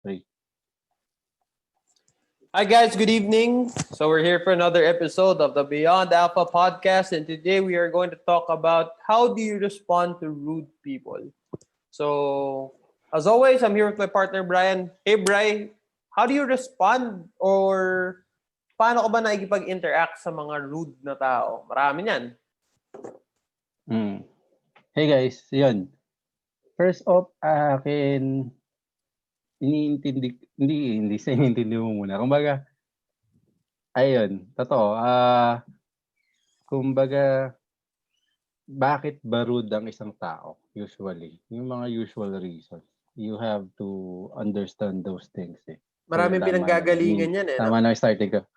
3. Hi guys, good evening. So we're here for another episode of the Beyond Alpha podcast, and today we are going to talk about how do you respond to rude people. So as always, I'm here with my partner Brian. Hey Brian, how do you respond or paano ka ba nakikipag-interact sa mga rude na tao? Marami niyan. Hey guys, yun. First off, akin, hindi sa iniintindi mo muna. Kumbaga, ayun, totoo. Kumbaga, bakit ba rude ang isang tao? Usually, yung mga usual reasons. You have to understand those things eh. Maraming pinanggagalingan yan eh. Tama na starting ko.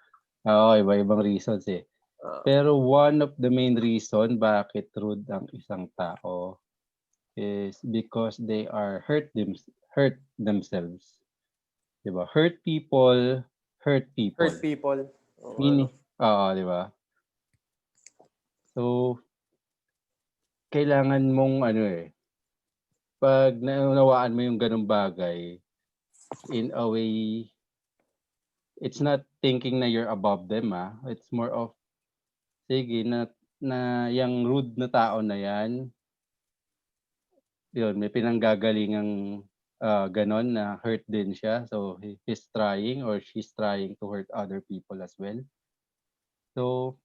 Oo, iba-ibang reasons eh. Pero one of the main reason bakit rude ang isang tao is because they are hurt themselves. Diba? Hurt people. Hurt people. Meaning, diba? So, kailangan mong pag naunawaan mo yung ganung bagay, in a way, it's not thinking na you're above them, It's more of, sige, na yung rude na tao na yan, yun, may pinanggagalingang ganon na hurt din siya. So, he's trying or she's trying to hurt other people as well. So,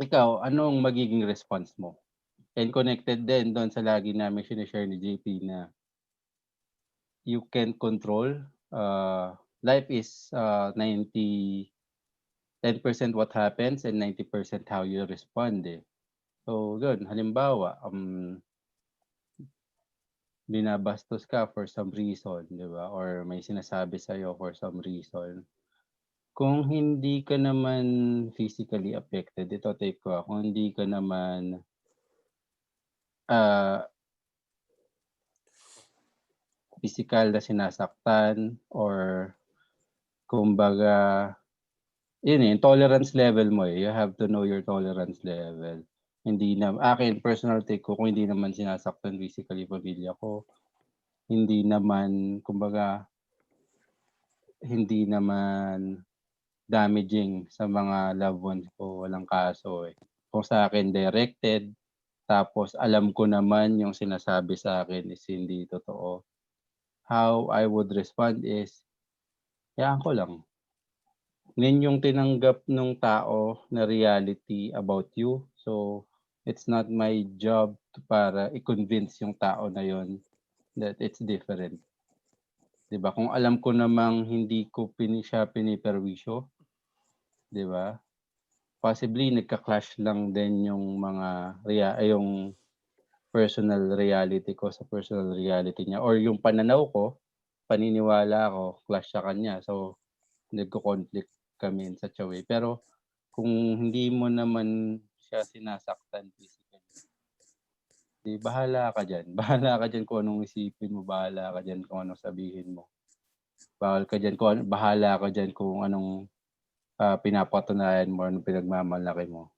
ikaw, anong magiging response mo? And connected din doon sa lagi namin sinishare ni JP na you can control. Life is 10% what happens and 90% how you respond eh. So, yun, halimbawa, binabastos ka for some reason, di ba? Or may sinasabi sa'yo for some reason. Kung hindi ka naman physically affected, ito take ko, kung hindi ka naman physical na sinasaktan or kumbaga, yun tolerance level mo eh. You have to know your tolerance level. Hindi na, akin, personal take ko, kung hindi naman sinasaktan physically pamilya ko, hindi naman, kumbaga, hindi naman damaging sa mga loved ones ko, walang kaso eh. Kung sa akin directed, tapos alam ko naman yung sinasabi sa akin is hindi totoo. How I would respond is, hayaan ko lang. Yun yung tinanggap ng tao na reality about you. So, it's not my job para i-convince yung tao na yon that it's different. Diba? Kung alam ko namang hindi ko siya piniperwisyo, diba? Possibly nagka-clash lang din yung mga yung personal reality ko sa personal reality niya or yung pananaw ko, paniniwala ko, clash sa kanya. So, nagko-conflict kami in such a way. Pero kung hindi mo naman siya sinasaktan physically, di bahala ka dyan. Bahala ka dyan kung anong isipin mo. Bahala ka dyan kung anong sabihin mo. Bahala ka dyan kung anong pinapatunayan mo, anong pinagmamalaki mo.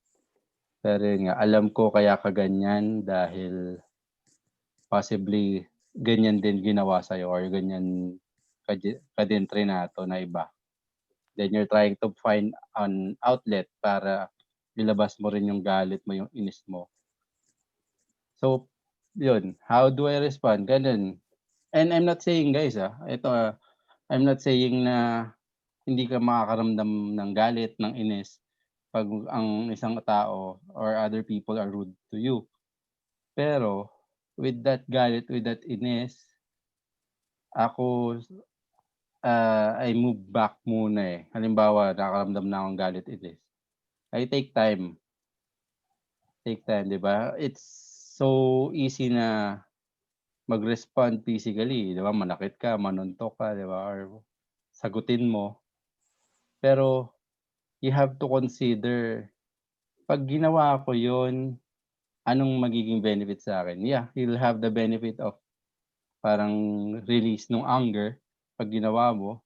Pero yun nga, alam ko kaya ka ganyan dahil possibly ganyan din ginawa sa'yo or ganyan ka din trinato na iba. Then you're trying to find an outlet para ilabas mo rin yung galit mo, yung inis mo. So, yun. How do I respond? Ganun. And I'm not saying, guys, I'm not saying na hindi ka makakaramdam ng galit, ng inis pag ang isang tao or other people are rude to you. Pero, with that galit, with that inis, ako, I move back muna eh. Halimbawa, nakakaramdam na akong galit, inis. I take time. Take time, di ba? It's so easy na mag-respond physically, di ba? Manakit ka, manuntok ka, di ba? Or sagutin mo. Pero, you have to consider, pag ginawa ko yun, anong magiging benefit sa akin? Yeah, you'll have the benefit of parang release ng anger pag ginawa mo.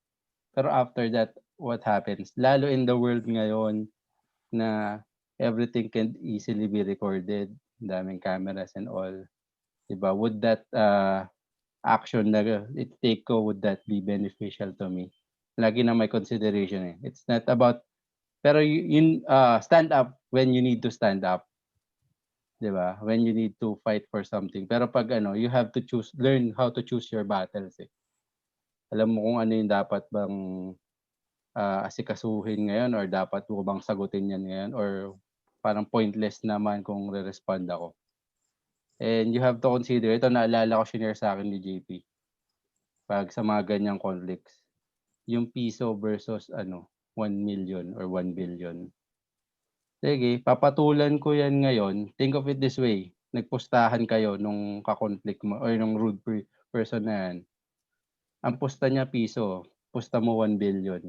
Pero after that, what happens? Lalo in the world ngayon na everything can easily be recorded, daming cameras and all. Diba? Would that action na i-take ko, would that be beneficial to me? Lagi na may consideration eh. It's not about, pero yun, stand up when you need to stand up. 'Di ba? When you need to fight for something. Pero pag you have to learn how to choose your battles eh. Alam mo kung ano yung dapat bang asikasuhin ngayon or dapat mo bang sagutin yan ngayon or parang pointless naman kung re-respond ako. And you have to consider, ito naalala ko shinare sa akin ni JP, pag sa mga ganyang conflicts, yung piso versus 1 million or 1 billion. Sige, papatulan ko yan ngayon. Think of it this way, nagpustahan kayo nung ka-conflict mo or nung rude person na yan. Ang pusta niya piso, pusta mo 1 billion.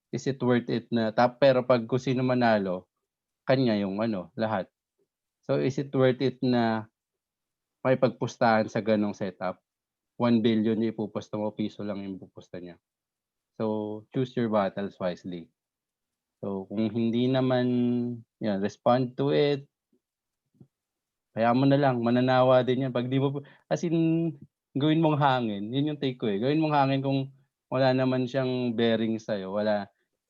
Is it worth it na? Pero pag kung sino manalo, kanya yung lahat. So is it worth it na may pagpustahan sa ganong setup? 1 billion yung ipupusta mo, piso lang yung ipupusta niya. So choose your battles wisely. So kung hindi naman, respond to it. Kaya mo na lang, mananawa din yan. Pag di mo, as in, gawin mong hangin. Yun yung take ko eh. Gawin mong hangin kung wala naman siyang bearing sa'yo.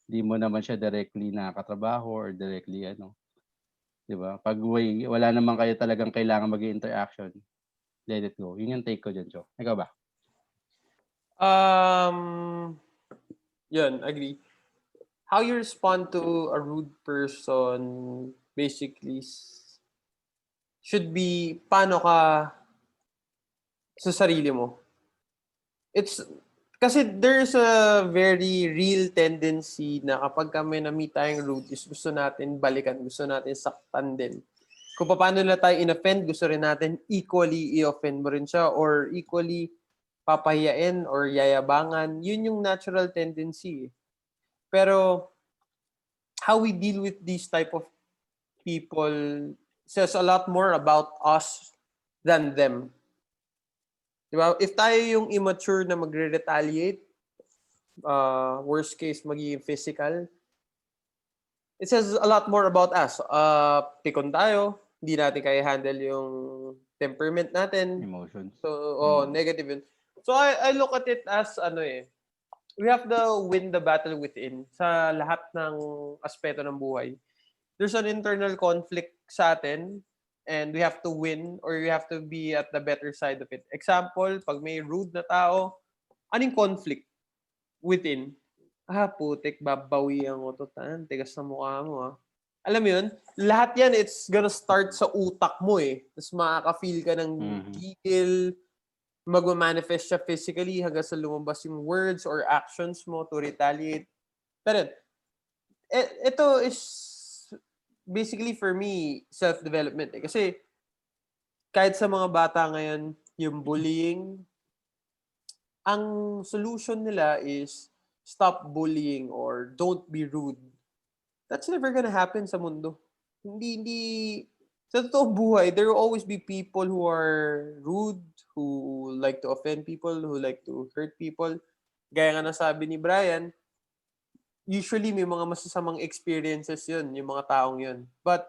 Di mo naman siya directly nakakatrabaho or directly di ba? Pag wala naman kayo talagang kailangan mag-interaction, let it go. Yun yung take ko dyan, Jo. Ikaw ba? Yun, agree. How you respond to a rude person basically should be paano ka sa sarili mo. It's kasi there's a very real tendency na kapag kami na-meet tayong rude is gusto natin balikan, gusto natin saktan din. Kung paano na tayo in-offend, gusto rin natin equally i-offend mo rin siya or equally papahiyain or yayabangan. Yun yung natural tendency. Pero how we deal with these type of people says a lot more about us than them. Diba? If tayo yung immature na magre-retaliate, worst case, magiging physical, it says a lot more about us. Pikon tayo, hindi natin kaya handle yung temperament natin. Emotions. So, negative yun. So, I look at it as, we have to win the battle within sa lahat ng aspeto ng buhay. There's an internal conflict sa atin, and we have to win or we have to be at the better side of it. Example, pag may rude na tao, anong conflict within? Putik, babawian ko to. Tigas na mukha mo. Alam mo yun? Lahat yan, it's gonna start sa utak mo eh. Tapos makaka-feel ka ng gigil, mag-manifest siya physically hanggang sa lumabas yung words or actions mo to retaliate. Pero ito is basically for me, self-development eh. Kasi kahit sa mga bata ngayon, yung bullying, ang solution nila is stop bullying or don't be rude. That's never gonna happen sa mundo. Hindi sa totoong buhay, there will always be people who are rude, who like to offend people, who like to hurt people. Gaya nga nasabi ni Brian, usually may mga masasamang experiences yun, yung mga taong yun. But,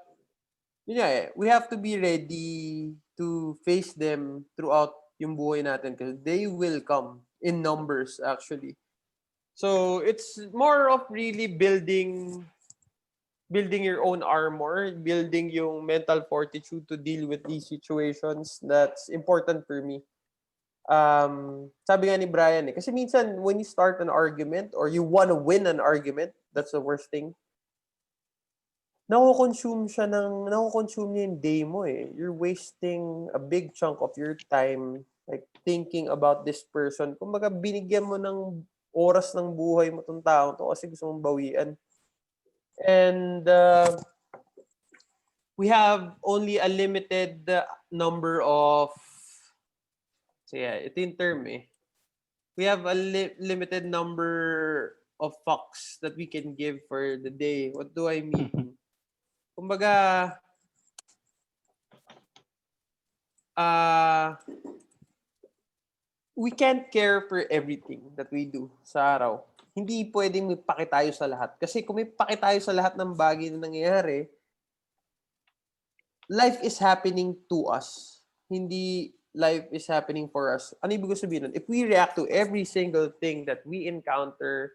we have to be ready to face them throughout yung buhay natin because they will come in numbers actually. So, it's more of really building your own armor, building yung mental fortitude to deal with these situations. That's important for me. Sabi nga ni Brian kasi minsan when you start an argument or you want to win an argument, that's the worst thing. Nako-consume niya yung day mo eh. You're wasting a big chunk of your time like thinking about this person. Kumbaga binigyan mo ng oras ng buhay mo tong tao to kasi gusto mong bawian. And we have only a limited number of ito yung term eh. We have a limited number of fucks that we can give for the day. What do I mean? Kumbaga, we can't care for everything that we do sa araw. Hindi pwedeng may pake tayo sa lahat. Kasi kung may pake tayo sa lahat ng bagay na nangyayari, life is happening to us. Hindi life is happening for us. Ano ibig sabihin nun? If we react to every single thing that we encounter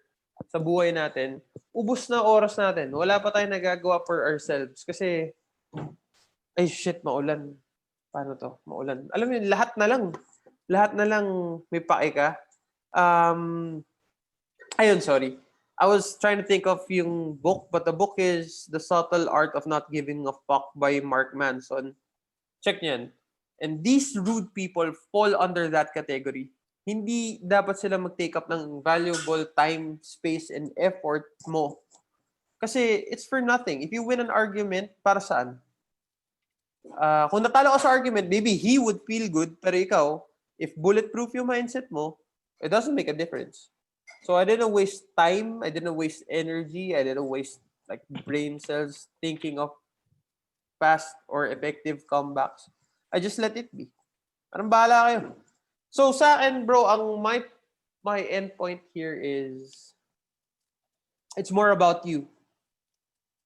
sa buhay natin, ubos na oras natin. Wala pa tayong nagagawa for ourselves. Kasi, ay shit, maulan. Paano to? Maulan. Alam mo yun, lahat na lang. Lahat na lang may pake ka. Ayun, sorry. I was trying to think of yung book, but the book is The Subtle Art of Not Giving a Fuck by Mark Manson. Check niyan. And these rude people fall under that category. Hindi dapat sila mag-take up ng valuable time, space, and effort mo. Kasi it's for nothing. If you win an argument, para saan? Kung natalo ka sa argument, maybe he would feel good, pero ikaw, if bulletproof yung mindset mo, it doesn't make a difference. So I didn't waste time, I didn't waste energy, I didn't waste like brain cells thinking of fast or effective comebacks. I just let it be. Parang bahala kayo. So sa akin, bro, ang my end point here is it's more about you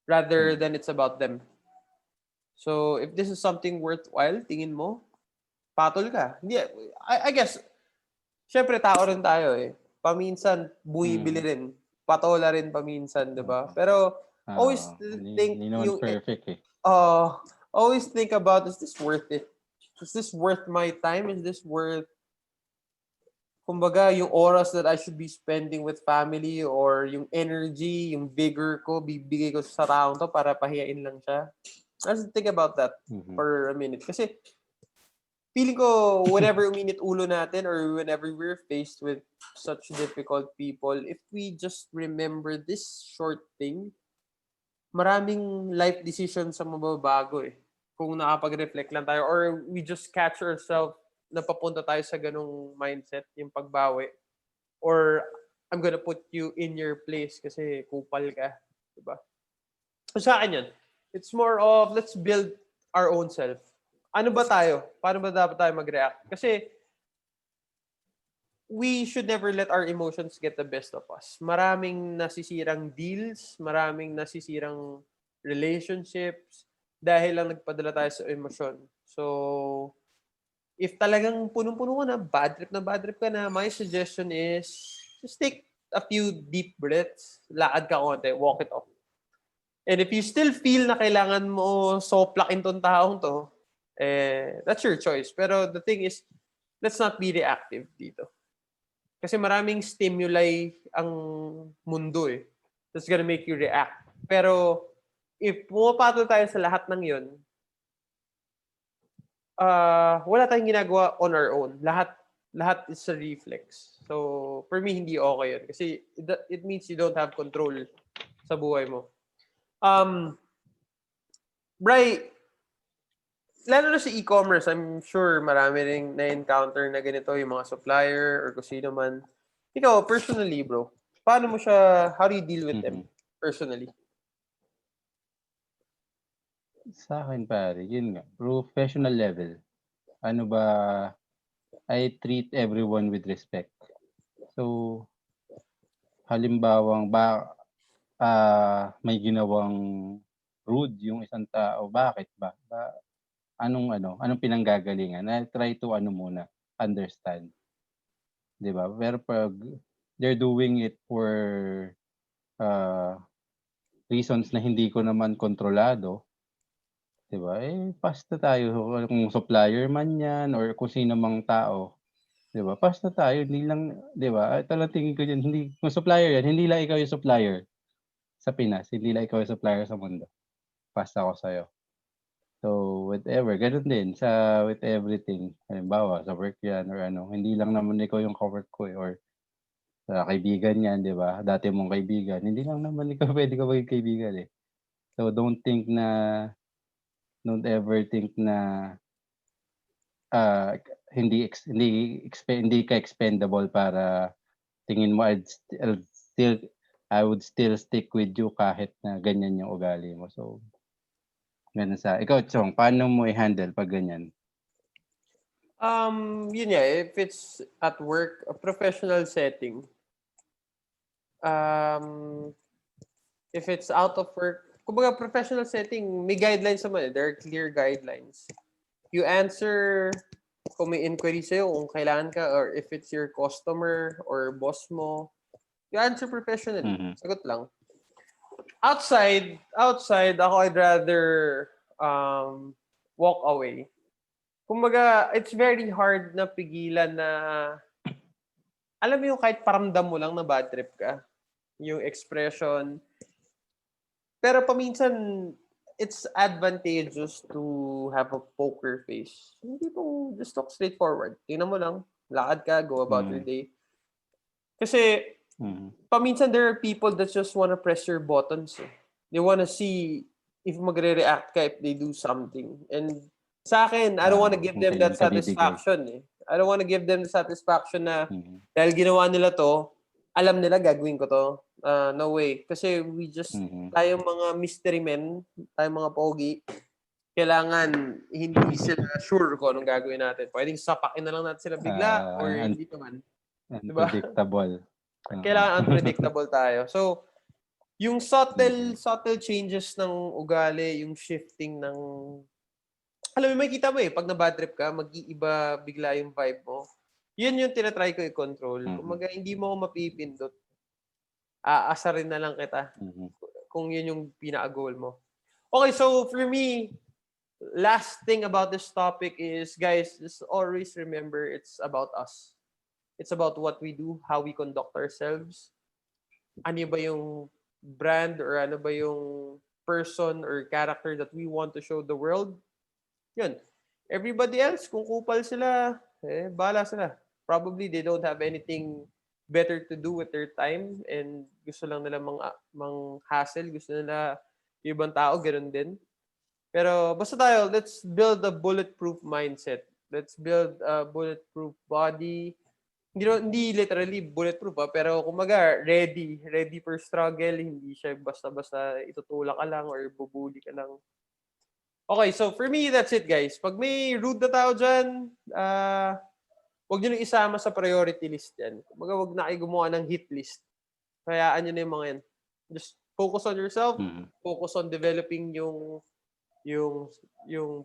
rather than it's about them. So if this is something worthwhile, tingin mo, patol ka. Hindi, I guess, syempre tao rin tayo eh. Paminsan, bumibili rin. Patola rin paminsan, di ba? Pero always think hindi naman perfect eh. Always think about, is this worth it? Is this worth my time? Is this worth, kumbaga, yung oras that I should be spending with family or yung energy, yung vigor ko, bibigay ko sa taong to para pahiyain lang siya? Let's think about that for a minute. Kasi feeling ko, whenever uminit ulo natin or whenever we're faced with such difficult people, if we just remember this short thing, maraming life decisions sa mababago eh. Kung nakapag-reflect lang tayo or we just catch ourselves na papunta tayo sa ganung mindset, yung pagbawi. Or I'm gonna put you in your place kasi kupal ka. Diba? So sa akin yun, it's more of let's build our own self. Ano ba tayo? Paano ba dapat tayo mag-react? Kasi we should never let our emotions get the best of us. Maraming nasisirang deals, maraming nasisirang relationships dahil lang nagpadala tayo sa emosyon. So, if talagang punong-puno ka na, bad trip ka na, my suggestion is just take a few deep breaths, lakad ka konti, walk it off. And if you still feel na kailangan mo soplakin tong taong to, that's your choice. Pero the thing is, let's not be reactive dito. Kasi maraming stimuli ang mundo eh. That's gonna make you react. Pero if pumapatol tayo sa lahat ng yun, wala tayong ginagawa on our own. Lahat is a reflex. So, for me, hindi okay yun. Kasi it means you don't have control sa buhay mo. Bray, lalo na sa e-commerce, I'm sure marami rin na-encounter na ganito, yung mga supplier or kung sino man. Ikaw, personally, bro, paano mo siya, how do you deal with them personally? Sa akin, pare, yun nga, professional level. Ano ba, I treat everyone with respect. So, halimbawang may ginawang rude yung isang tao, bakit ba? Anong pinanggagalingan? I try to understand. 'Di ba? Pero pag they're doing it for reasons na hindi ko naman kontrolado, 'di ba? Pass na tayo kung supplier man 'yan or kung sino mang tao, 'di ba? Pass na tayo, hindi lang, 'di ba? Ito lang tingin ko diyan, hindi kung supplier 'yan, hindi lang ikaw yung supplier sa Pinas, hindi lang ikaw yung supplier sa mundo. Pass ako sa'yo. So, whatever, gano'n din with everything. Halimbawa, sa work 'yan or hindi lang naman ikaw yung ka-work ko or sa kaibigan 'yan, 'di ba? Dati mong kaibigan, hindi lang naman ikaw puwede ka maging kaibigan, eh. So, don't ever think na, hindi ka expendable para tingin mo I would still stick with you kahit na ganyan yung ugali mo. So, gano'n ikaw, Chong, paano mo i-handle 'pag ganyan? Yun nga, if it's at work, a professional setting, if it's out of work, kumbaga professional setting, may guidelines naman eh. There are clear guidelines. You answer kung may inquiry sa'yo, kung kailangan ka, or if it's your customer or boss mo, you answer professionally. Sagot lang. Outside, ako, I'd rather walk away. Kumbaga, it's very hard na pigilan na, alam mo yung kahit paramdam mo lang na bad trip ka, yung expression. Pero paminsan, it's advantageous to have a poker face. Hindi po just talk straightforward. Tingnan mo lang, lakad ka, go about your day. Kasi, paminsan there are people that just wanna press your buttons. They wanna see if magre-react ka if they do something. And sa akin, I don't wanna give them that satisfaction. I don't wanna give them the satisfaction na dahil ginawa nila to, alam nila gagawin ko to. No way. Kasi we just, tayong mga mystery men, tayong mga pogi, kailangan hindi sila sure kung anong gagawin natin. Pwedeng sapakin na lang natin sila bigla or hindi naman. Diba? Unpredictable. Kailangan unpredictable tayo. So, yung subtle changes ng ugali, yung shifting ng, alam mo, may kita mo pag na-bad trip ka, mag-iiba bigla yung vibe mo. Yun yung tinatry ko i-control. Kumaga, hindi mo ako mapipindot. Aasarin na lang kita kung yun yung pinaka-goal mo. Okay, so for me, last thing about this topic is, guys, just always remember it's about us. It's about what we do, how we conduct ourselves. Ano ba yung brand or ano ba yung person or character that we want to show the world. Yun. Everybody else, kung kupal sila, bahala sila. Probably they don't have anything better to do with their time and gusto lang nila mang-hassle. Gusto nila yung ibang tao, ganoon din. Pero basta tayo, let's build a bulletproof mindset. Let's build a bulletproof body. Hindi literally bulletproof pero kumaga ready for struggle, hindi siya basta-basta itutulak ka lang or bubuli ka lang. Okay, so for me, that's it, guys. Pag may rude na tao dyan, huwag nyo na isama sa priority list yan. Kumaga, huwag na kayo gumawa ng hit list. Hayaan nyo na yung mga yan. Just focus on yourself, focus on developing yung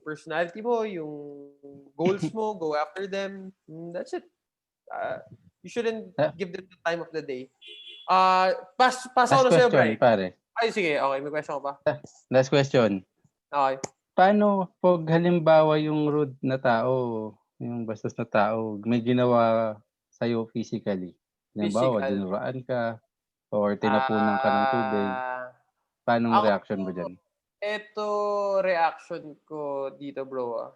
personality mo, yung goals mo, go after them. That's it. You shouldn't give them the time of the day. Pass ako na sa'yo, Bri. Pare. Ay, sige. Okay, may question ko pa. Last question. Okay. Paano pag halimbawa yung rude na tao, yung bastos na tao, may ginawa sa'yo physically? Halimbawa, dinuraan ka or tinapunan ka ng tubig. Paano ang reaction mo dyan? Ito, reaction ko dito, bro.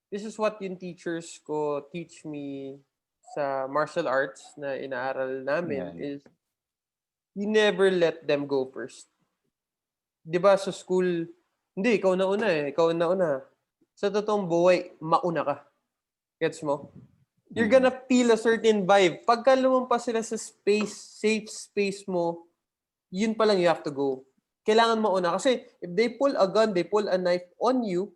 This is what yung teachers ko teach me sa martial arts na inaaral namin is you never let them go first. Diba sa school, hindi, ikaw na una. Sa totoong buhay, mauna ka. Gets mo? You're gonna feel a certain vibe. Pagka lumampas sila sa safe space mo, yun pa lang you have to go. Kailangan mauna. Kasi if they pull a gun, they pull a knife on you,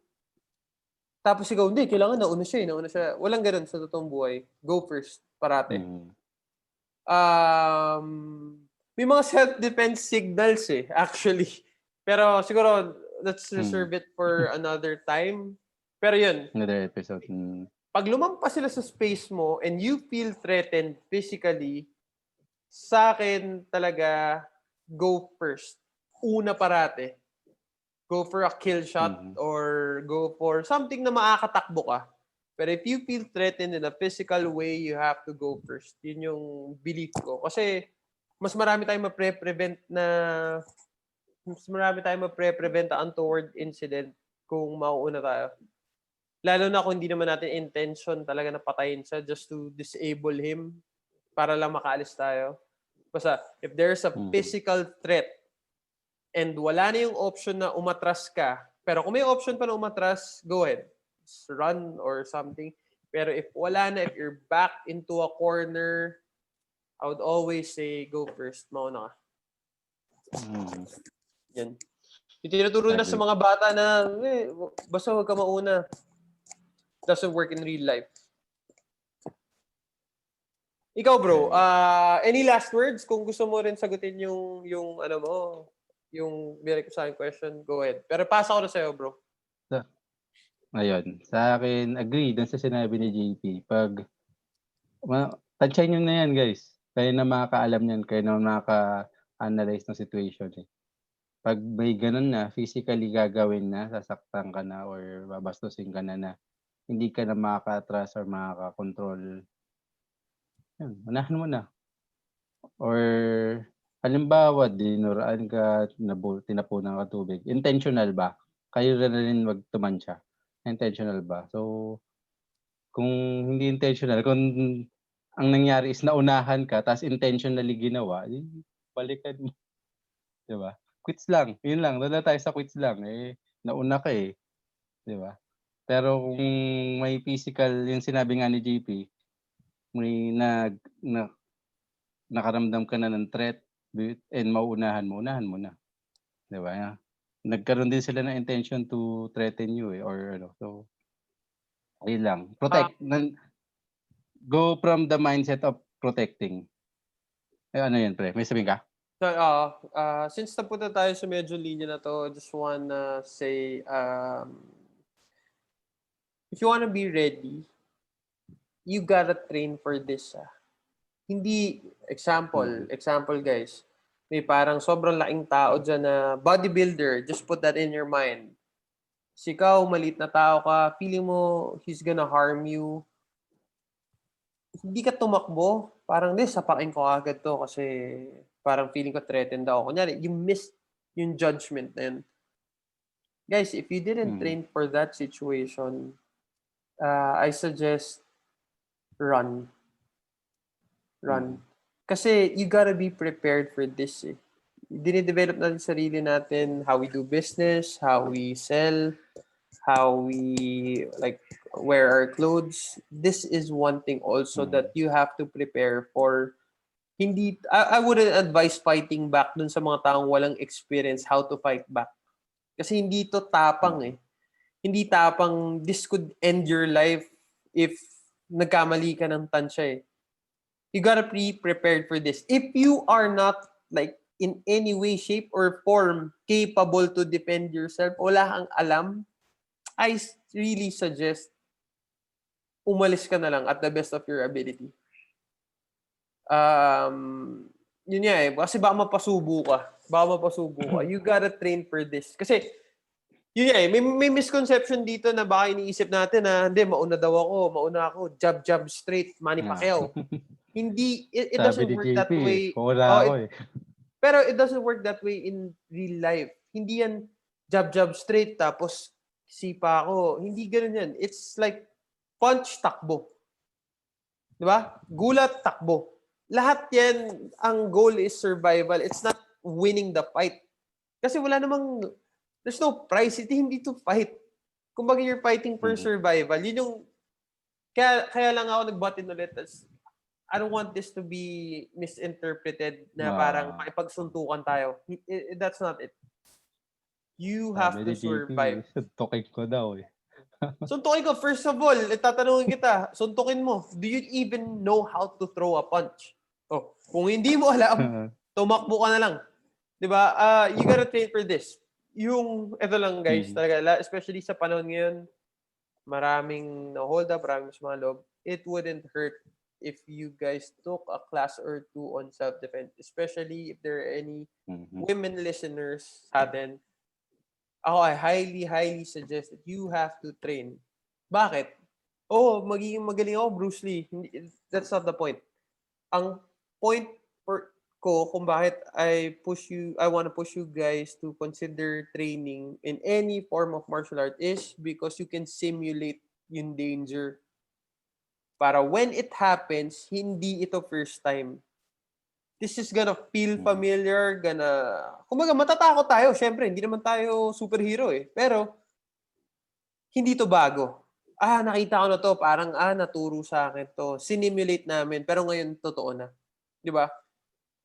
tapos ikaw, hindi, kailangan nauna siya. Walang ganun sa totoong buhay. Go first, parate. May mga self-defense signals actually. Pero siguro, let's reserve it for another time. Pero yun. Another episode. Pag lumampas sila sa space mo and you feel threatened physically, sa akin talaga, go first. Una parate. Go for a kill shot or go for something na makakatakbo ka. But if you feel threatened in a physical way, you have to go first. Yun yung belief ko. Kasi mas marami tayong ma-prevent na untoward incident kung mauuna tayo. Lalo na kung hindi naman natin intention talaga na patayin siya just to disable him para lang makaalis tayo. Basta, if there's a physical threat and wala na yung option na umatras ka, pero kung may option pa na umatras, go ahead. Just run or something. Pero if wala na, if you're back into a corner, I would always say, go first. Mauna ka. Yan. Yung tinuturo na sa mga bata na, basta huwag ka mauna. Doesn't work in real life. Ikaw, bro, any last words? Kung gusto mo rin sagutin yung ano mo, yung binalik ko sa akin question, go ahead. Pero pass ako na sa'yo, bro. Ayun, sa akin agree dun sa sinabi ni JP 'pag tansyahin niyo na yan guys. Kayo na makakaalam niyan, kayo na makaka-analyze ng situation, eh. 'Pag may gano'n na physically gagawin na, sasaktan ka na or babastusin ka na hindi ka na makaka-atras or makakakontrol, yun unahan mo na. Or halimbawa dinuraan ka, tinapunan ka tubig, intentional ba? Kayo na rin magtumantya, intentional ba? So, kung hindi intentional, kung ang nangyari is naunahan ka ta's intentionally ginawa, balikan mo, 'di ba? Quits lang, yun lang, dun lang tayo sa quits lang, eh, nauna ka, eh, 'di ba? Pero kung may physical yung sinabi nga ni JP, may nakaramdam ka na ng threat and mauunahan mo, unahan mo na, 'di ba? Nagkaroon din sila ng intention to threaten you, eh, or ano, so ayun lang, Ah, go from the mindset of protecting. Eh, ano yun pre, may sabihin ka? since napunta tayo sa medyo linya na to, just wanna say, if you wanna be ready, you gotta train for this. Hindi, Mm, example guys, may parang sobrang laking tao dyan na bodybuilder, just put that in your mind. Si ikaw, maliit na tao ka, feeling mo he's gonna harm you, hindi ka tumakbo, parang sapakin ko agad to kasi parang feeling ko threatened ako. Kunyari, you missed yung judgment na yun. Guys, if you didn't mm, train for that situation, I suggest run. Run. mm, Kasi you gotta be prepared for this eh. Dinidevelop natin sarili natin, how we do business, how we sell, how we like wear our clothes. This is one thing also mm, that you have to prepare for. Hindi, I wouldn't advise fighting back dun sa mga taong walang experience how to fight back. Kasi hindi to tapang mm, eh. Hindi tapang, this could end your life if nagkamali ka ng tansya eh. You gotta be prepared for this. If you are not like in any way, shape, or form capable to defend yourself, wala kang alam, I really suggest umalis ka na lang at the best of your ability. Um, yun nga eh. Kasi baka mapasubo ka. You gotta train for this. Kasi, yun nga eh. May misconception dito na baka iniisip natin na, hindi, mauna ako, jab, straight, Manny ah. Pacquiao. Hindi, it Sabi doesn't ni work JP, that eh, way. pauna Oh, ako, eh. pero it doesn't work that way in real life. Hindi yan jab, straight, tapos sipa ako. Hindi ganun yan. It's like punch, takbo. Di ba? Gulat, takbo. Lahat yan, ang goal is survival. It's not winning the fight. Kasi wala namang, there's no prize. Hindi to fight. Kumbaga you're fighting for Mm, survival. Yun yung, kaya lang ako nag-button ulit. I don't want this to be misinterpreted na parang ah, makipagsuntukan tayo. That's not it. You sabi have ni to JP, survive. suntukin ko daw, eh. Suntukin ko, first of all, tatanungin kita, suntukin mo, do you even know how to throw a punch? Oh, kung hindi mo alam, tumakbo ka na lang. 'Di ba? You gotta train for this. Yung, ito lang guys, Mm, talaga, especially sa panahon ngayon, maraming na-hold up, maraming sumaloob. It wouldn't hurt if you guys took a class or two on self-defense, especially if there are any mhm, women listeners sa atin. Ako, I highly suggest that you have to train. Bakit? Oh, magiging magaling ako, Bruce Lee. That's not the point. Ang point kung bakit I want to push you guys to consider training in any form of martial art is because you can simulate yung danger. Para when it happens, hindi ito first time. This is gonna feel mm, familiar, kumbaga matatakot tayo, syempre, hindi naman tayo superhero eh. Pero, hindi to bago. Nakita ko na to, parang, naturo sa akin to. Sinimulate namin, pero ngayon, totoo na. Di ba?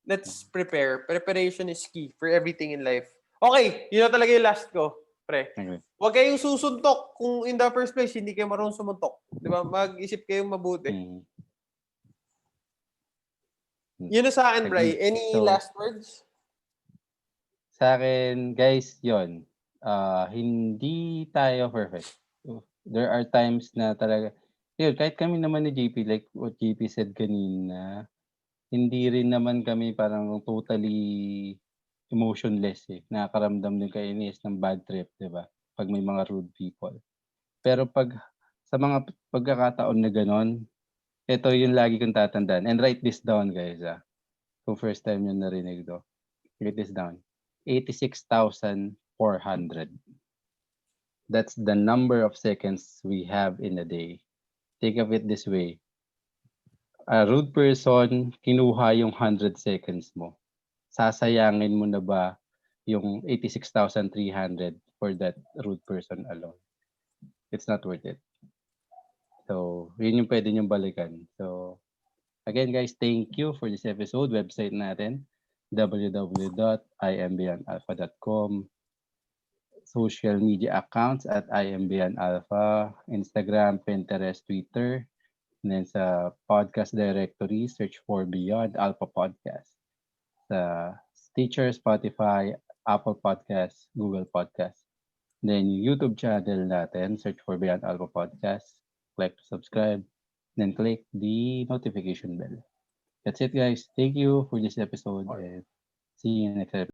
Let's mm. prepare. Preparation is key for everything in life. Okay, yun na talaga yung last ko, pre. Agree. Huwag kayong susuntok kung in the first place, hindi kayo marunong sumuntok. Di ba? Mag-isip kayong mabuti. Mm, mm, Yun na sa akin, Bray. agree. Any So, last words? sa'kin guys, yun, hindi tayo perfect. There are times na talaga yun kahit kami naman ni JP like what JP said kanina, hindi rin naman kami parang totally emotionless, eh. Nakakaramdam din kainis ng bad trip, 'di ba? 'Pag may mga rude people. Pero 'pag sa mga pagkakataon na gano'n, ito yung lagi kong tatandaan and write this down guys, kung first time niyo narinig 'to. Write this down, 86,400. That's the number of seconds we have in a day. Think of it this way, a rude person kinuha yung 100 seconds mo. Sasayangin mo na ba yung 86,300 for that rude person alone? It's not worth it. So, yun yung pwede niyong balikan. So, again guys, thank you for this episode. Website natin, www.imbeyondalpha.com. Social media accounts at imbeyondalpha, Instagram, Pinterest, Twitter. And then sa podcast directory, search for Beyond Alpha Podcast. Sa Stitcher, Spotify, Apple Podcasts, Google Podcasts. Then yung YouTube channel natin, search for Beyond Alpha Podcast. Click to subscribe. Then click the notification bell. That's it guys. Thank you for this episode and see you next episode.